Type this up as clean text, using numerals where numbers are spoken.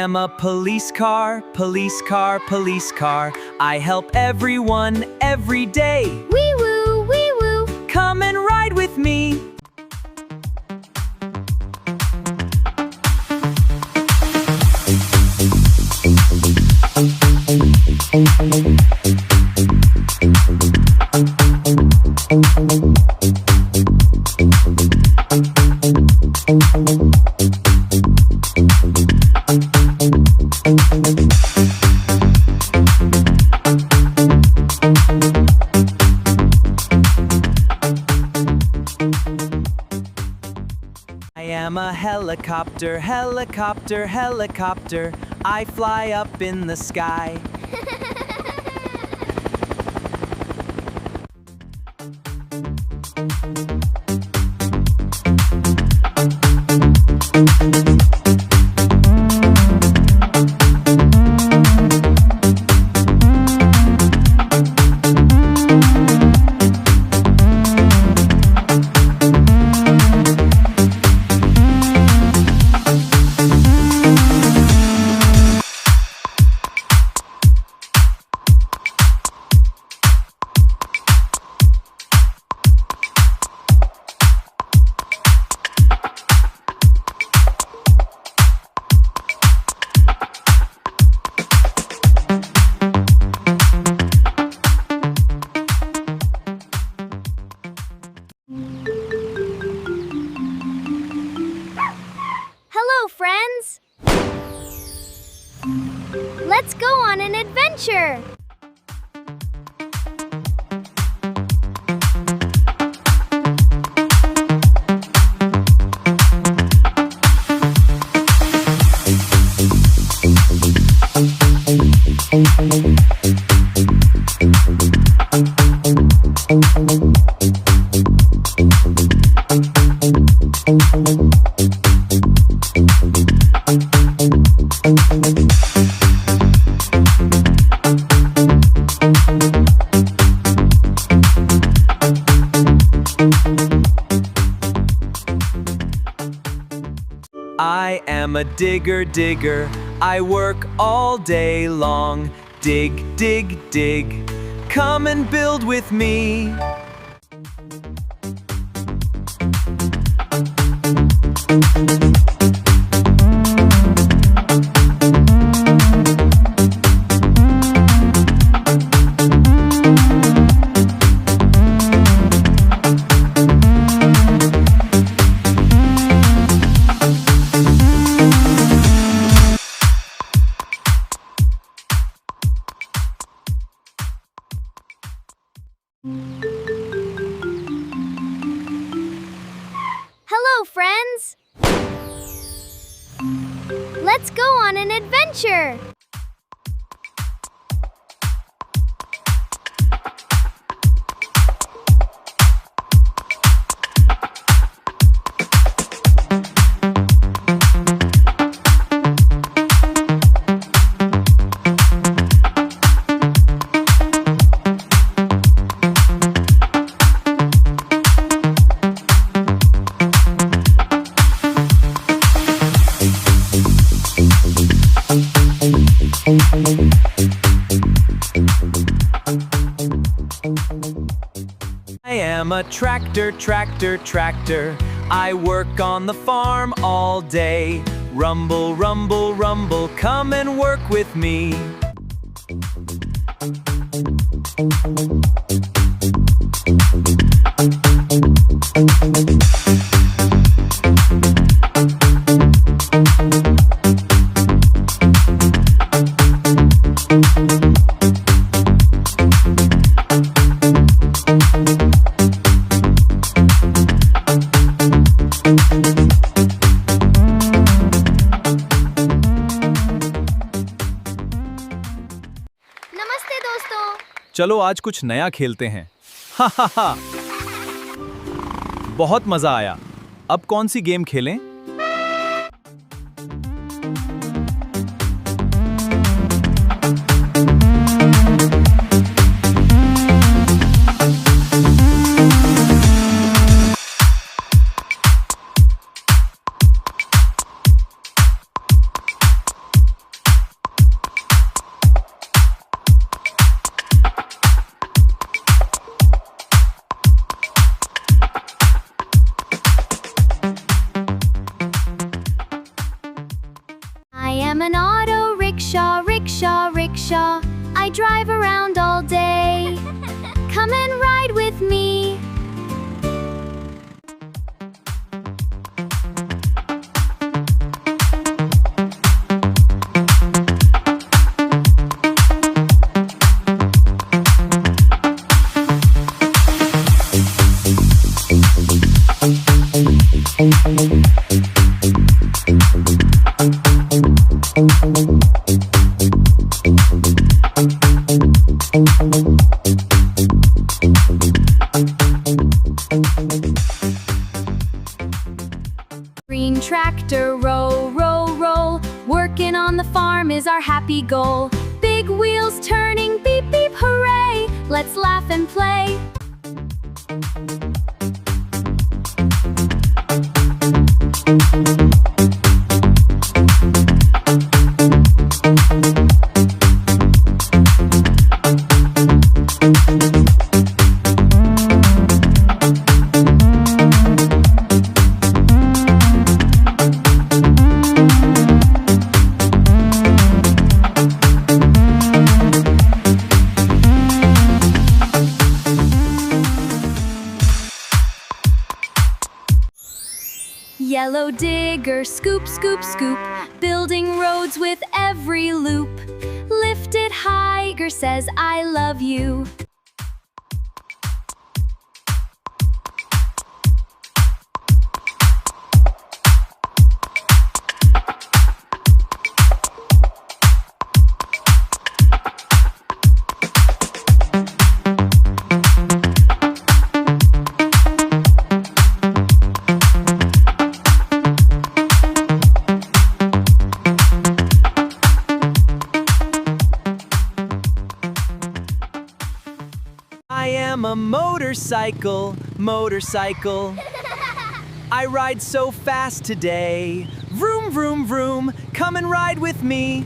am a police car, police car, police car. I help everyone every day. Wee woo, wee woo. Come and ride with me. I am a helicopter, helicopter, helicopter. I fly up in the sky. Hello, friends. Let's go on an adventure. I am a digger, digger. I work all day long. Dig, dig, dig. Come and build with me. Hello, friends. Let's go on an adventure. I am a tractor, tractor, tractor. I work on the farm all day. Rumble, rumble, rumble, come and work with me. नमस्ते दोस्तों। चलो आज कुछ नया खेलते हैं। हा हा हा। बहुत मजा आया। अब कौन सी गेम खेलें? an auto rickshaw, rickshaw, rickshaw. I drive around all day. Come and ride with me. Green tractor, row, row, roll. Working on the farm is our happy goal. Big wheels turning, beep, beep, hooray. Let's laugh and play. Yellow digger, scoop, scoop, scoop, building roads with every loop. Lift it high, Eicher says I love you. I am a motorcycle, motorcycle. I ride so fast today. Vroom, vroom, vroom, come and ride with me.